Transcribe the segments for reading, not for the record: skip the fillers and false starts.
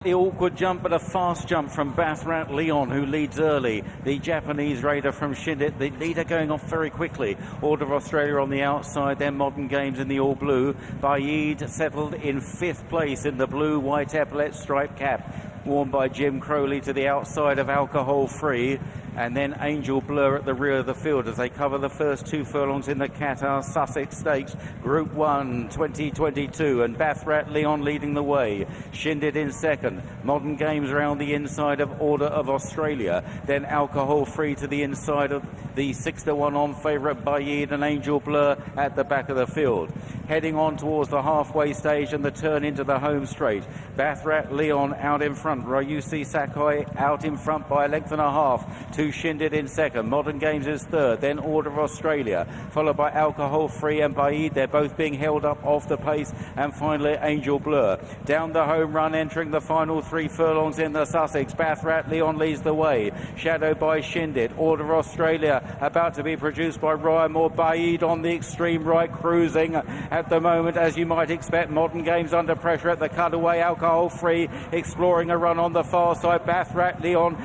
The awkward jump, but a fast jump from Baaeed Leon, who leads early. The Japanese raider from Shindit, the leader going off very quickly. Order of Australia on the outside, then Modern Games in the all-blue. Baaeed settled in 5th place in the blue-white epaulet striped cap, worn by Jim Crowley to the outside of Alcohol Free. And then Angel Blur at the rear of the field as they cover the first 2 furlongs in the Quatar Sussex Stakes, Group 1 2022, and Baaeed Leon leading the way. Shindit in second. Modern Games around the inside of Order of Australia. Then Alcohol Free to the inside of the 6-1 on favourite Baaeed, and Angel Blur at the back of the field. Heading on towards the halfway stage and the turn into the home straight. Baaeed Leon out in front. Ryusi Sakai out in front by a length and a half. 2 Shindit in second. Modern Games is third. Then Order of Australia, followed by Alcohol Free and Baaeed. They're both being held up off the pace. And finally Angel Blur. Down the home run, entering the final 3 furlongs in the Sussex. Baaeed Leon leads the way, shadowed by Shindit. Order of Australia about to be produced by Ryan Moore. Baaeed on the extreme right, cruising at the moment, as you might expect. Modern Games under pressure at the cutaway. Alcohol Free exploring a run on the far side. Baaeed Leon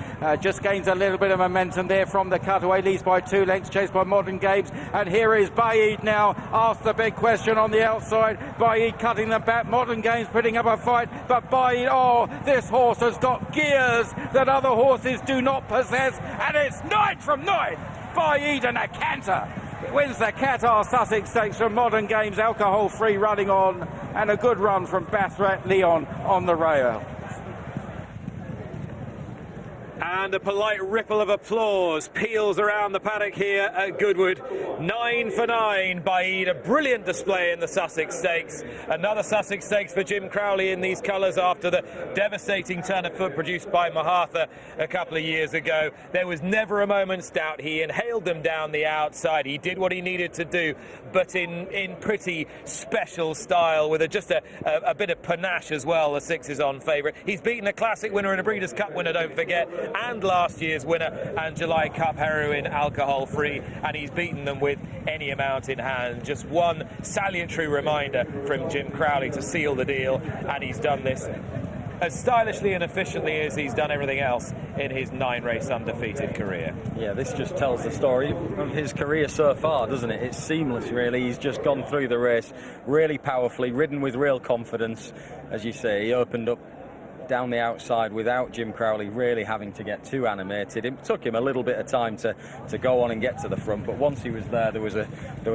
just gains a little bit of momentum there from the cutaway, leads by 2 lengths, chased by Modern Games. And here is Baaeed now, asked the big question on the outside. Baaeed cutting them back. Modern Games putting up a fight, but Baaeed, oh, this horse has got gears that other horses do not possess, and it's 9 from 9. Baaeed and a canter wins the Quatar Sussex Stakes from Modern Games. Alcohol Free running on, and a good run from Baaeed Leon on the rail. And a polite ripple of applause peals around the paddock here at Goodwood. 9 for 9, Baaeed. A brilliant display in the Sussex Stakes. Another Sussex Stakes for Jim Crowley in these colours after the devastating turn of foot produced by Mahatha a couple of years ago. There was never a moment's doubt. He inhaled them down the outside. He did what he needed to do, but in pretty special style, with just a bit of panache as well. The 6 is on favourite. He's beaten a Classic winner and a Breeders' Cup winner, don't forget, and last year's winner and July Cup heroine Alcohol Free, and he's beaten them with any amount in hand. Just one salutary reminder from Jim Crowley to seal the deal, and he's done this as stylishly and efficiently as he's done everything else in his 9-race undefeated career. Yeah, this just tells the story of his career so far, doesn't it? It's seamless, really. He's just gone through the race really powerfully, ridden with real confidence. As you say, he opened up down the outside without Jim Crowley really having to get too animated. It took him a little bit of time to go on and get to the front, but once he was there, there was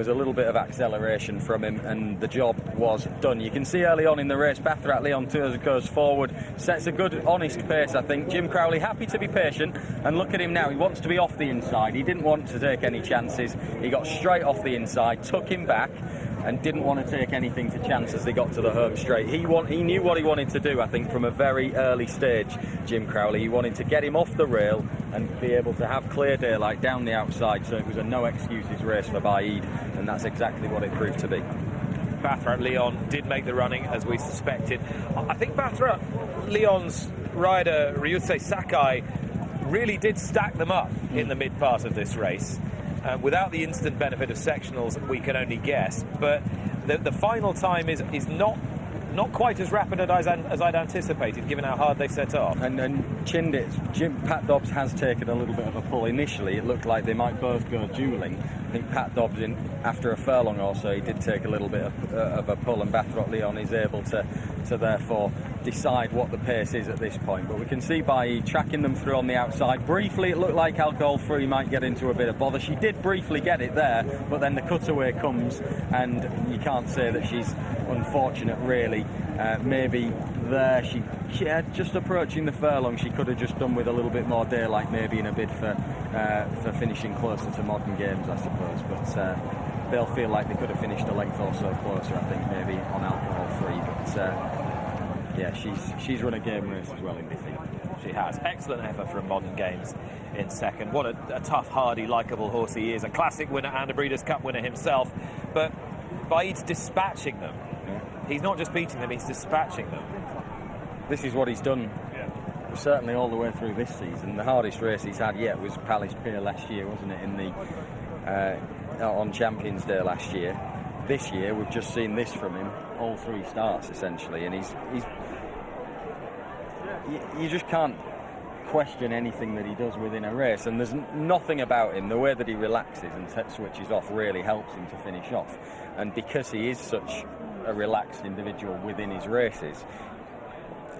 a little bit of acceleration from him, and the job was done. You can see early on in the race, Baaeed Leon goes forward, sets a good, honest pace, I think. Jim Crowley happy to be patient, and look at him now. He wants to be off the inside. He didn't want to take any chances. He got straight off the inside, took him back, and didn't want to take anything to chance as they got to the home straight. He knew what he wanted to do, I think, from a very early stage, Jim Crowley. He wanted to get him off the rail and be able to have clear daylight down the outside, so it was a no excuses race for Baaeed, and that's exactly what it proved to be. Baaeed Leon did make the running, as we suspected. I think Baaeed Leon's rider, Ryusi Sakai, really did stack them up in the mid part of this race. Without the instant benefit of sectionals, we can only guess. But the final time is not quite as rapid as I'd anticipated, given how hard they set off. And Pat Dobbs has taken a little bit of a pull. Initially, it looked like they might both go duelling. I think Pat Dobbs, after a furlong or so, he did take a little bit of a pull, and Baaeed Leon is able to therefore decide what the pace is at this point. But we can see Baaeed tracking them through on the outside. Briefly, it looked like Alcohol Free might get into a bit of bother. She did briefly get it there, but then the cutaway comes, and you can't say that she's unfortunate, really. Maybe there she had just approaching the furlong, she could have just done with a little bit more daylight, maybe in a bid for finishing closer to Modern Games, I suppose. But they'll feel like they could have finished a length or so closer, I think, maybe on Alcohol Free. But yeah, she's run a game race as well in defeat. She has. Excellent effort from Modern Games in second. What a tough, hardy, likeable horse he is. A Classic winner and a Breeders' Cup winner himself. But Baaeed's dispatching them. Yeah. He's not just beating them, he's dispatching them. This is what he's done. Yeah. Certainly all the way through this season. The hardest race he's had yet was Palace Pier last year, wasn't it? In the on Champions Day last year. This year, we've just seen this from him, all 3 starts essentially, and he's you just can't question anything that he does within a race, and there's nothing about him. The way that he relaxes and switches off really helps him to finish off, and because he is such a relaxed individual within his races,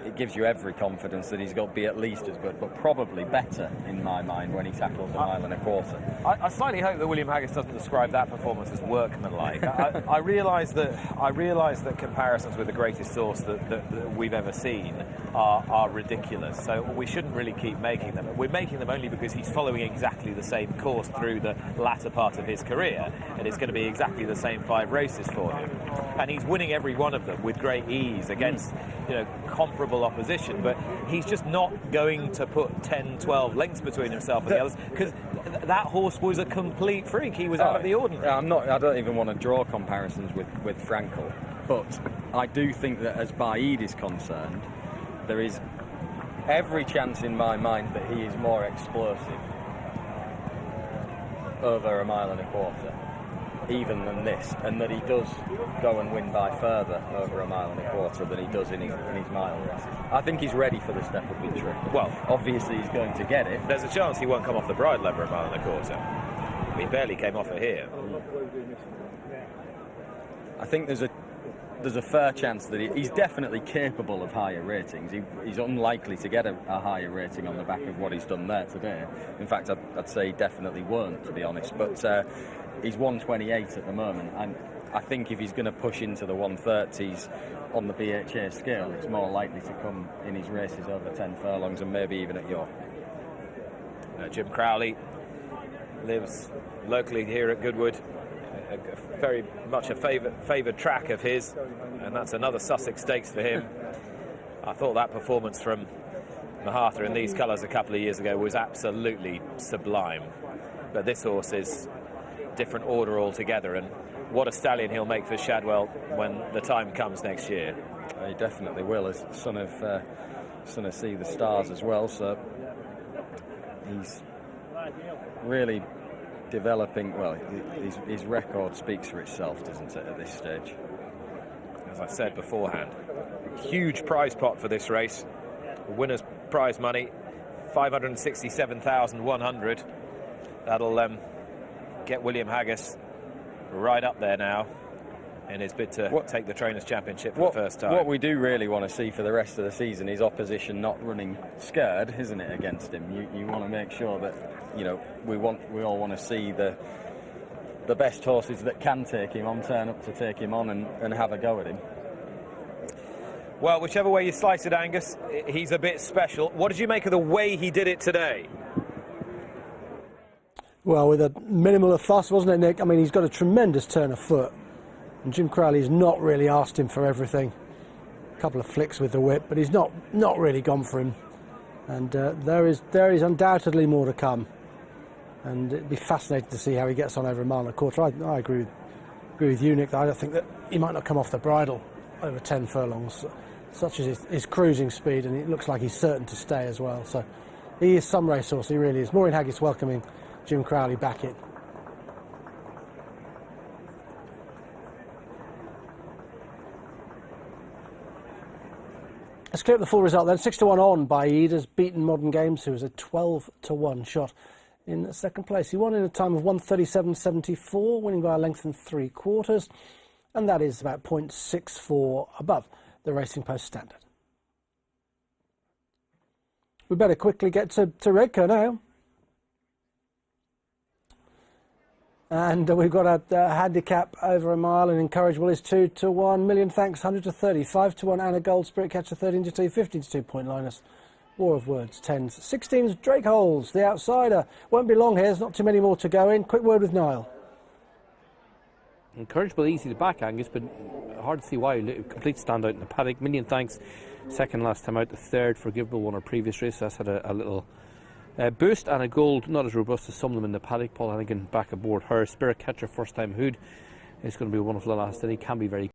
it gives you every confidence that he's got to be at least as good, but probably better in my mind when he tackles a mile and a quarter. I slightly hope that William Haggas doesn't describe that performance as workmanlike. I realise that comparisons with the greatest horse that we've ever seen are ridiculous. So we shouldn't really keep making them. We're making them only because he's following exactly the same course through the latter part of his career, and it's going to be exactly the same 5 races for him. And he's winning every one of them with great ease against, comparable opposition, but he's just not going to put 10, 12 lengths between himself and the others, because that horse was a complete freak. He was out of the ordinary. I don't even want to draw comparisons with Frankel, but I do think that as Baaeed is concerned, there is every chance in my mind that he is more explosive over a mile and a quarter even than this, and that he does go and win by further over a mile and a quarter than he does in his mile races. I think he's ready for the step up in trip. Well, obviously he's going to get it. There's a chance he won't come off the bridle over a mile and a quarter. He barely came off it here. I think there's a fair chance that he's definitely capable of higher ratings. He's unlikely to get a higher rating on the back of what he's done there today. In fact, I'd say he definitely won't, to be honest. But he's 128 at the moment, and I think if he's going to push into the 130s on the BHA scale, it's more likely to come in his races over 10 furlongs and maybe even at York. Jim Crowley lives locally here at Goodwood. Very much a favoured track of his, and that's another Sussex Stakes for him. I thought that performance from Mahatha in these colours a couple of years ago was absolutely sublime, but this horse is different order altogether, and what a stallion he'll make for Shadwell when the time comes next year. He definitely will, as son of See the Stars as well, so he's really developing. Well, his record speaks for itself, doesn't it, at this stage? As I said beforehand, huge prize pot for this race. Winner's prize money, 567,100. That'll get William Haggas right up there now in his bid to take the Trainers' Championship for the first time. What we do really want to see for the rest of the season is opposition not running scared, isn't it, against him? You want to make sure that, we all want to see the best horses that can take him on turn up to take him on and have a go at him. Well, whichever way you slice it, Angus, he's a bit special. What did you make of the way he did it today? Well, with a minimal of fuss, wasn't it, Nick? I mean, he's got a tremendous turn of foot, and Jim Crowley's not really asked him for everything. A couple of flicks with the whip, but he's not really gone for him. And there is undoubtedly more to come. And it'd be fascinating to see how he gets on over a mile and a quarter. I agree with you, Nick. I don't think that he might not come off the bridle over 10 furlongs, such as his cruising speed, and it looks like he's certain to stay as well. So he is some racehorse, he really is. Maureen Haggas welcoming Jim Crowley back in. Let's clear up the full result then. 6-1 on Baaeed has beaten Modern Games, who was a 12-1 shot in second place. He won in a time of 1:37.74, winning by a length and 3/4, and that is about 0.64 above the Racing Post standard. We better quickly get to Redco now. And we've got a handicap over a mile, and Encourageable is 2-1. Million Thanks 100 to 30. 5-1 Anna Gold Spirit Catcher 13 to 2. 15 to 2 Point Linus. War of Words 10s. 16s Drake Holes, the outsider. Won't be long here. There's not too many more to go in. Quick word with Niall. Encourageable easy to back, Angus, but hard to see why. Complete standout in the paddock. Million Thanks second last time out. The third Forgivable won our previous race. That's had a little boost, and a Gold not as robust as some of them in the paddock. Paul Hannigan back aboard her. Spirit Catcher first time hood is going to be one of the last, and he can be very